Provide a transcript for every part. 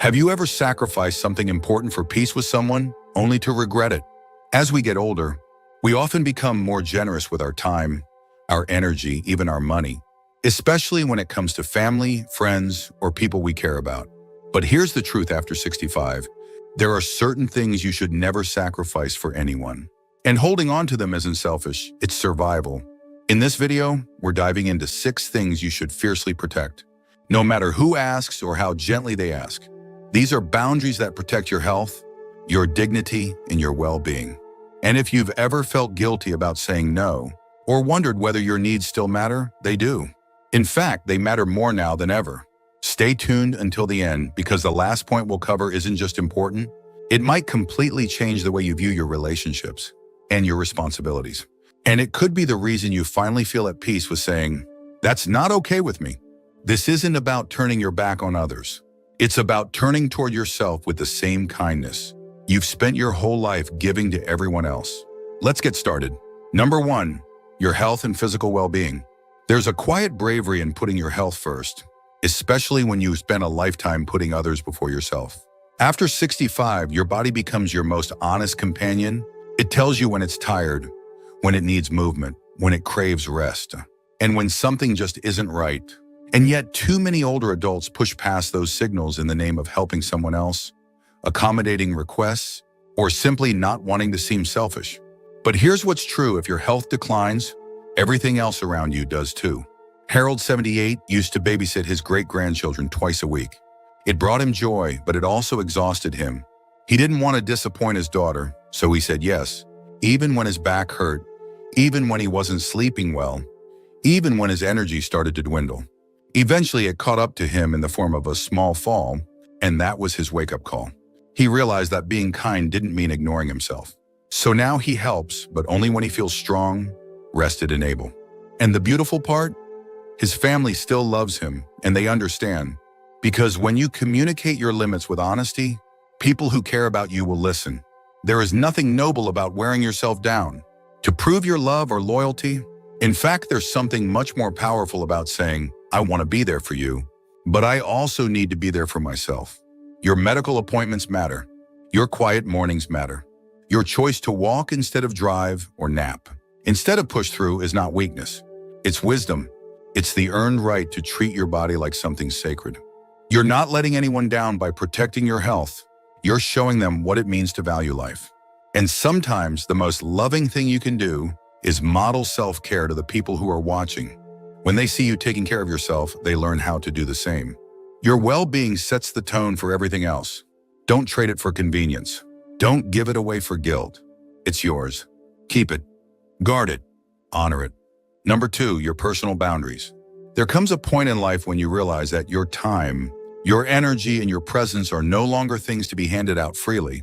Have you ever sacrificed something important for peace with someone, only to regret it? As we get older, we often become more generous with our time, our energy, even our money, especially when it comes to family, friends, or people we care about. But here's the truth after 65. There are certain things you should never sacrifice for anyone. And holding on to them isn't selfish, it's survival. In this video, we're diving into 6 things you should fiercely protect, no matter who asks or how gently they ask. These are boundaries that protect your health, your dignity, and your well-being. And if you've ever felt guilty about saying no, or wondered whether your needs still matter, they do. In fact, they matter more now than ever. Stay tuned until the end, because the last point we'll cover isn't just important, it might completely change the way you view your relationships and your responsibilities. And it could be the reason you finally feel at peace with saying, "That's not okay with me." This isn't about turning your back on others. It's about turning toward yourself with the same kindness you've spent your whole life giving to everyone else. Let's get started. Number 1, your health and physical well-being. There's a quiet bravery in putting your health first, especially when you spend a lifetime putting others before yourself. After 65, your body becomes your most honest companion. It tells you when it's tired, when it needs movement, when it craves rest, and when something just isn't right. And yet, too many older adults push past those signals in the name of helping someone else, accommodating requests, or simply not wanting to seem selfish. But here's what's true: if your health declines, everything else around you does too. Harold, 78, used to babysit his great-grandchildren twice a week. It brought him joy, but it also exhausted him. He didn't want to disappoint his daughter, so he said yes, even when his back hurt, even when he wasn't sleeping well, even when his energy started to dwindle. Eventually, it caught up to him in the form of a small fall, and that was his wake-up call. He realized that being kind didn't mean ignoring himself. So now he helps, but only when he feels strong, rested, and able. And the beautiful part? His family still loves him, and they understand. Because when you communicate your limits with honesty, people who care about you will listen. There is nothing noble about wearing yourself down to prove your love or loyalty. In fact, there's something much more powerful about saying, "I want to be there for you, but I also need to be there for myself." Your medical appointments matter. Your quiet mornings matter. Your choice to walk instead of drive or nap instead of push through is not weakness. It's wisdom. It's the earned right to treat your body like something sacred. You're not letting anyone down by protecting your health. You're showing them what it means to value life. And sometimes the most loving thing you can do is model self-care to the people who are watching. When they see you taking care of yourself, they learn how to do the same. Your well-being sets the tone for everything else. Don't trade it for convenience. Don't give it away for guilt. It's yours. Keep it. Guard it. Honor it. Number 2, your personal boundaries. There comes a point in life when you realize that your time, your energy, and your presence are no longer things to be handed out freely.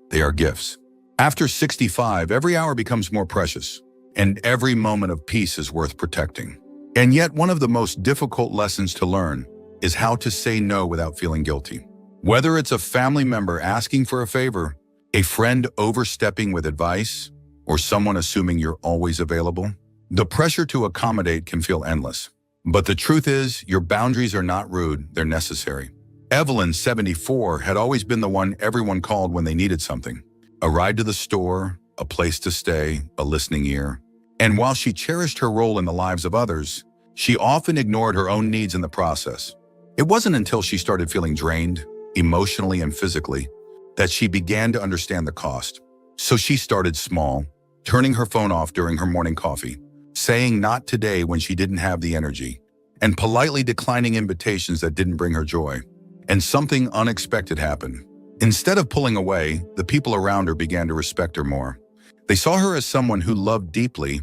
They are gifts. After 65, every hour becomes more precious, and every moment of peace is worth protecting. And yet, one of the most difficult lessons to learn is how to say no without feeling guilty. Whether it's a family member asking for a favor, a friend overstepping with advice, or someone assuming you're always available, the pressure to accommodate can feel endless. But the truth is, your boundaries are not rude, they're necessary. Evelyn, 74, had always been the one everyone called when they needed something. A ride to the store, a place to stay, a listening ear. And while she cherished her role in the lives of others, she often ignored her own needs in the process. It wasn't until she started feeling drained, emotionally and physically, that she began to understand the cost. So she started small, turning her phone off during her morning coffee, saying not today when she didn't have the energy, and politely declining invitations that didn't bring her joy. And something unexpected happened. Instead of pulling away, the people around her began to respect her more. They saw her as someone who loved deeply,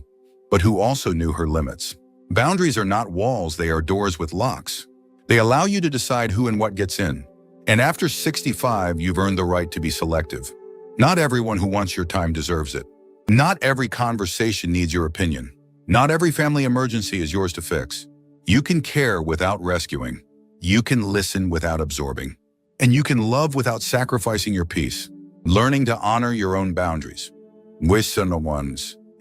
but who also knew her limits. Boundaries are not walls, they are doors with locks. They allow you to decide who and what gets in. And after 65, you've earned the right to be selective. Not everyone who wants your time deserves it. Not every conversation needs your opinion. Not every family emergency is yours to fix. You can care without rescuing. You can listen without absorbing. And you can love without sacrificing your peace. Learning to honor your own boundaries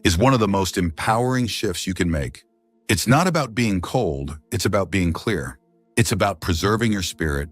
is one of the most empowering shifts you can make. It's not about being cold, it's about being clear. It's about preserving your spirit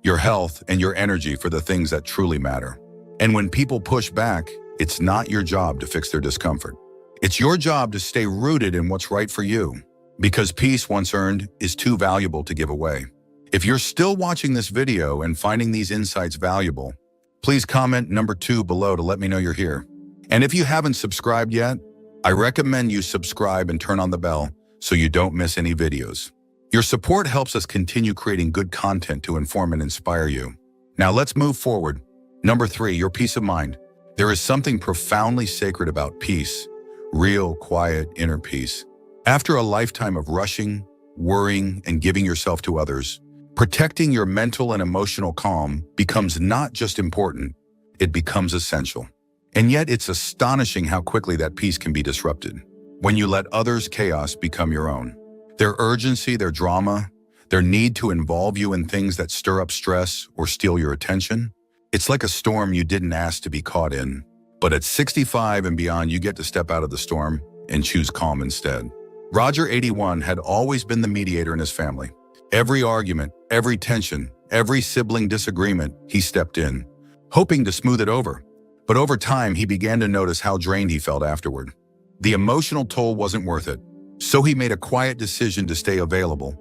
your health, and your energy for the things that truly matter. And when people push back, it's not your job to fix their discomfort. It's your job to stay rooted in what's right for you, because peace once earned is too valuable to give away. If you're still watching this video and finding these insights valuable, please comment number 2 below to let me know you're here. And if you haven't subscribed yet, I recommend you subscribe and turn on the bell so you don't miss any videos. Your support helps us continue creating good content to inform and inspire you. Now let's move forward. Number 3, your peace of mind. There is something profoundly sacred about peace, real, quiet, inner peace. After a lifetime of rushing, worrying, and giving yourself to others, protecting your mental and emotional calm becomes not just important, it becomes essential. And yet it's astonishing how quickly that peace can be disrupted when you let others' chaos become your own. Their urgency, their drama, their need to involve you in things that stir up stress or steal your attention. It's like a storm you didn't ask to be caught in. But at 65 and beyond, you get to step out of the storm and choose calm instead. Roger, 81, had always been the mediator in his family. Every argument, every tension, every sibling disagreement, he stepped in, hoping to smooth it over. But over time, he began to notice how drained he felt afterward. The emotional toll wasn't worth it, so he made a quiet decision to stay available,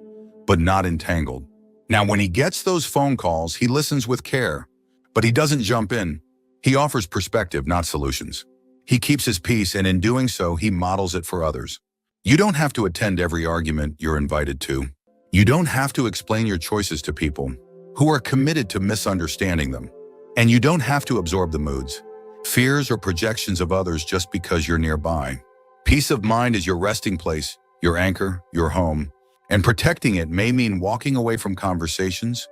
but not entangled. Now, when he gets those phone calls, he listens with care, but he doesn't jump in. He offers perspective, not solutions. He keeps his peace, and in doing so, he models it for others. You don't have to attend every argument you're invited to. You don't have to explain your choices to people who are committed to misunderstanding them. And you don't have to absorb the moods, fears, or projections of others just because you're nearby. Peace of mind is your resting place, your anchor, your home. And protecting it may mean walking away from conversations,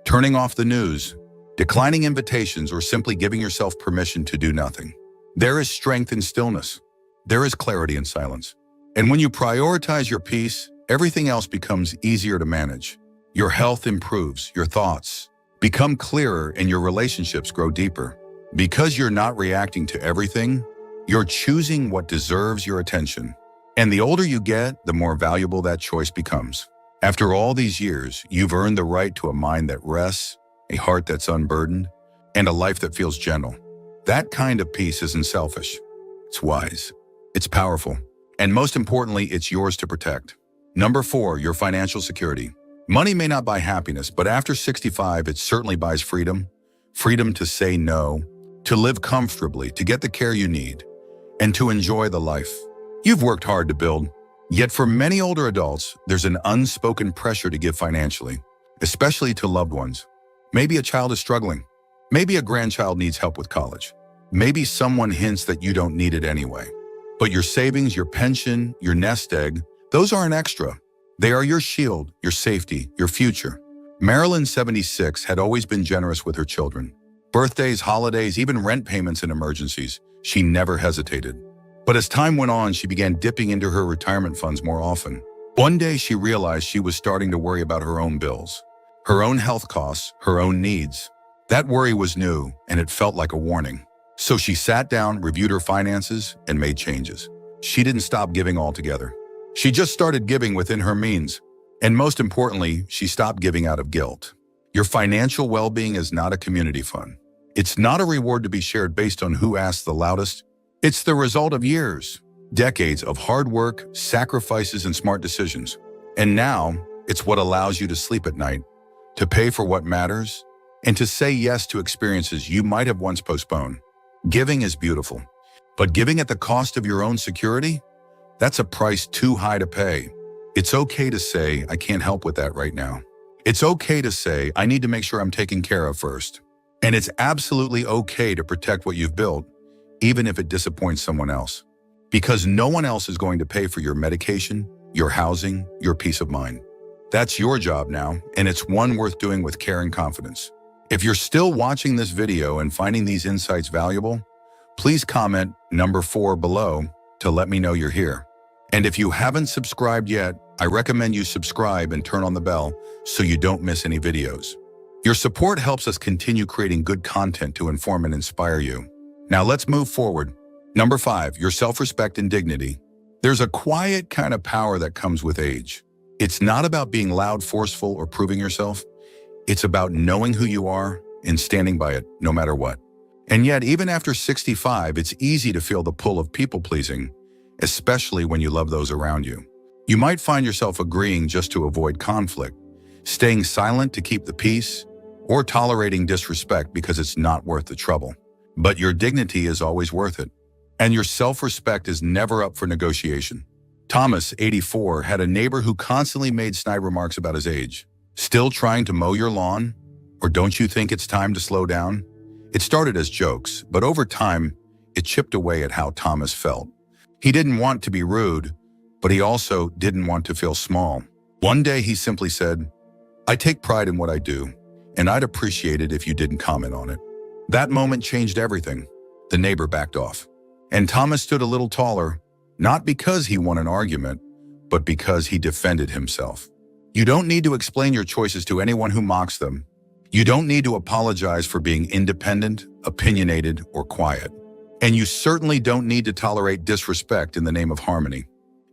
turning off the news, declining invitations, or simply giving yourself permission to do nothing. There is strength in stillness. There is clarity in silence. And when you prioritize your peace, everything else becomes easier to manage. Your health improves, your thoughts become clearer, and your relationships grow deeper. Because you're not reacting to everything, you're choosing what deserves your attention. And the older you get, the more valuable that choice becomes. After all these years, you've earned the right to a mind that rests, a heart that's unburdened, and a life that feels gentle. That kind of peace isn't selfish. It's wise. It's powerful. And most importantly, it's yours to protect. Number 4, your financial security. Money may not buy happiness, but after 65, it certainly buys freedom. Freedom to say no, to live comfortably, to get the care you need, and to enjoy the life you've worked hard to build. Yet for many older adults, there's an unspoken pressure to give financially, especially to loved ones. Maybe a child is struggling. Maybe a grandchild needs help with college. Maybe someone hints that you don't need it anyway. But your savings, your pension, your nest egg, those aren't extra. They are your shield, your safety, your future. Marilyn, 76, had always been generous with her children. Birthdays, holidays, even rent payments and emergencies. She never hesitated. But as time went on, she began dipping into her retirement funds more often. One day, she realized she was starting to worry about her own bills, her own health costs, her own needs. That worry was new, and it felt like a warning. So she sat down, reviewed her finances, and made changes. She didn't stop giving altogether. She just started giving within her means. And most importantly, she stopped giving out of guilt. Your financial well-being is not a community fund. It's not a reward to be shared based on who asks the loudest. It's the result of years, decades of hard work, sacrifices, and smart decisions. And now, it's what allows you to sleep at night, to pay for what matters, and to say yes to experiences you might have once postponed. Giving is beautiful, but giving at the cost of your own security? That's a price too high to pay. It's okay to say, I can't help with that right now. It's okay to say, I need to make sure I'm taken care of first. And it's absolutely okay to protect what you've built, even if it disappoints someone else. Because no one else is going to pay for your medication, your housing, your peace of mind. That's your job now, and it's one worth doing with care and confidence. If you're still watching this video and finding these insights valuable, please comment number 4 below to let me know you're here. And if you haven't subscribed yet, I recommend you subscribe and turn on the bell so you don't miss any videos. Your support helps us continue creating good content to inform and inspire you. Now let's move forward. Number 5, your self-respect and dignity. There's a quiet kind of power that comes with age. It's not about being loud, forceful, or proving yourself. It's about knowing who you are and standing by it no matter what. And yet, even after 65, it's easy to feel the pull of people-pleasing, especially when you love those around you. You might find yourself agreeing just to avoid conflict, staying silent to keep the peace, or tolerating disrespect because it's not worth the trouble. But your dignity is always worth it, and your self-respect is never up for negotiation. Thomas, 84, had a neighbor who constantly made snide remarks about his age. Still trying to mow your lawn? Or don't you think it's time to slow down? It started as jokes, but over time, it chipped away at how Thomas felt. He didn't want to be rude, but he also didn't want to feel small. One day he simply said, "I take pride in what I do, and I'd appreciate it if you didn't comment on it." That moment changed everything. The neighbor backed off, and Thomas stood a little taller, not because he won an argument, but because he defended himself. You don't need to explain your choices to anyone who mocks them. You don't need to apologize for being independent, opinionated, or quiet. And you certainly don't need to tolerate disrespect in the name of harmony.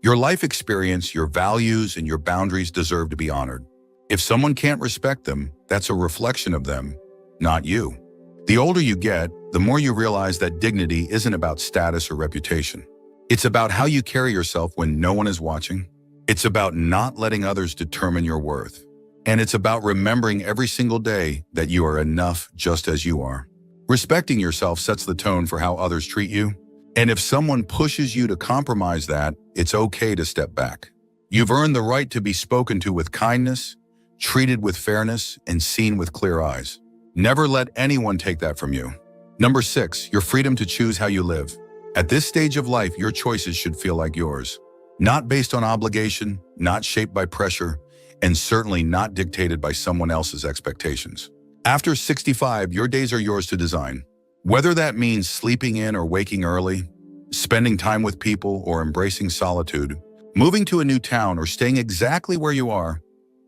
Your life experience, your values, and your boundaries deserve to be honored. If someone can't respect them, that's a reflection of them, not you. The older you get, the more you realize that dignity isn't about status or reputation. It's about how you carry yourself when no one is watching. It's about not letting others determine your worth. And it's about remembering every single day that you are enough just as you are. Respecting yourself sets the tone for how others treat you. And if someone pushes you to compromise that, it's okay to step back. You've earned the right to be spoken to with kindness, treated with fairness, and seen with clear eyes. Never let anyone take that from you. Number 6, your freedom to choose how you live. At this stage of life, your choices should feel like yours. Not based on obligation, not shaped by pressure, and certainly not dictated by someone else's expectations. After 65, your days are yours to design. Whether that means sleeping in or waking early, spending time with people or embracing solitude, moving to a new town or staying exactly where you are,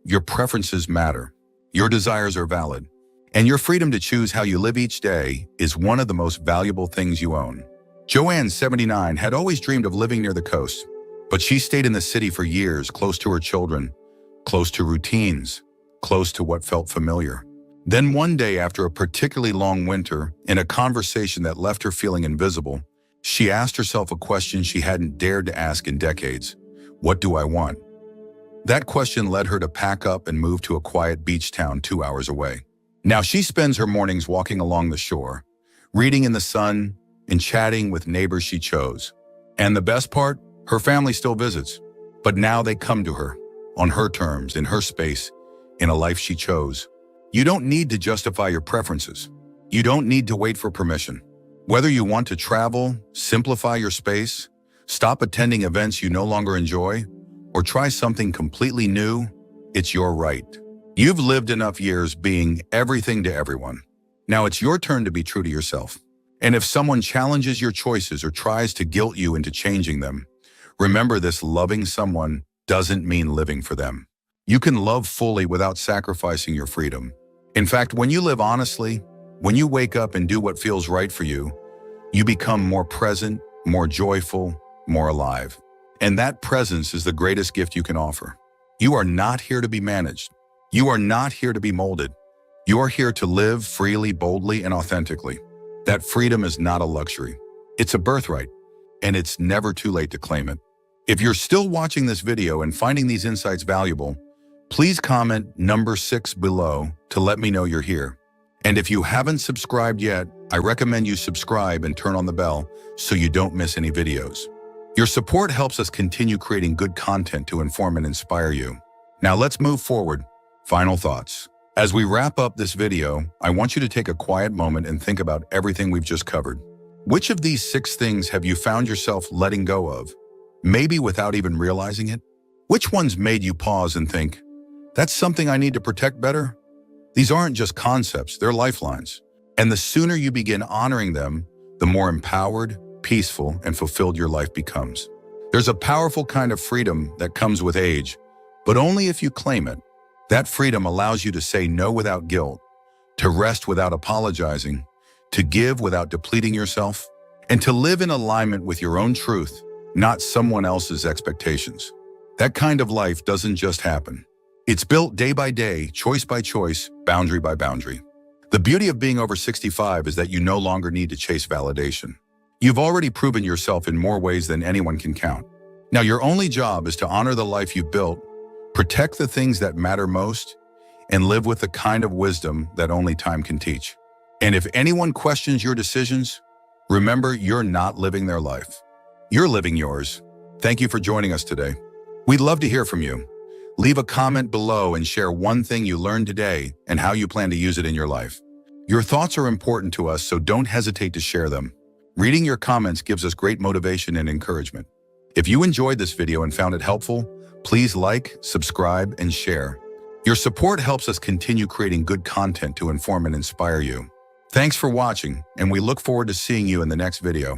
your preferences matter. Your desires are valid. And your freedom to choose how you live each day is one of the most valuable things you own. Joanne, 79, had always dreamed of living near the coast, but she stayed in the city for years, close to her children, close to routines, close to what felt familiar. Then one day, after a particularly long winter, in a conversation that left her feeling invisible, she asked herself a question she hadn't dared to ask in decades. What do I want? That question led her to pack up and move to a quiet beach town 2 hours away. Now she spends her mornings walking along the shore, reading in the sun, and chatting with neighbors she chose. And the best part? Her family still visits, but now they come to her, on her terms, in her space, in a life she chose. You don't need to justify your preferences. You don't need to wait for permission. Whether you want to travel, simplify your space, stop attending events you no longer enjoy, or try something completely new, it's your right. You've lived enough years being everything to everyone. Now it's your turn to be true to yourself. And if someone challenges your choices or tries to guilt you into changing them, remember this: loving someone doesn't mean living for them. You can love fully without sacrificing your freedom. In fact, when you live honestly, when you wake up and do what feels right for you, you become more present, more joyful, more alive. And that presence is the greatest gift you can offer. You are not here to be managed. You are not here to be molded. You are here to live freely, boldly, and authentically. That freedom is not a luxury. It's a birthright, and it's never too late to claim it. If you're still watching this video and finding these insights valuable, please comment number 6 below to let me know you're here. And if you haven't subscribed yet, I recommend you subscribe and turn on the bell so you don't miss any videos. Your support helps us continue creating good content to inform and inspire you. Now let's move forward. Final thoughts. As we wrap up this video, I want you to take a quiet moment and think about everything we've just covered. Which of these 6 things have you found yourself letting go of, maybe without even realizing it? Which ones made you pause and think, that's something I need to protect better? These aren't just concepts, they're lifelines. And the sooner you begin honoring them, the more empowered, peaceful, and fulfilled your life becomes. There's a powerful kind of freedom that comes with age, but only if you claim it. That freedom allows you to say no without guilt, to rest without apologizing, to give without depleting yourself, and to live in alignment with your own truth, not someone else's expectations. That kind of life doesn't just happen. It's built day by day, choice by choice, boundary by boundary. The beauty of being over 65 is that you no longer need to chase validation. You've already proven yourself in more ways than anyone can count. Now your only job is to honor the life you've built, protect the things that matter most, and live with the kind of wisdom that only time can teach. And if anyone questions your decisions, remember you're not living their life. You're living yours. Thank you for joining us today. We'd love to hear from you. Leave a comment below and share one thing you learned today and how you plan to use it in your life. Your thoughts are important to us, so don't hesitate to share them. Reading your comments gives us great motivation and encouragement. If you enjoyed this video and found it helpful, please like, subscribe, and share. Your support helps us continue creating good content to inform and inspire you. Thanks for watching, and we look forward to seeing you in the next video.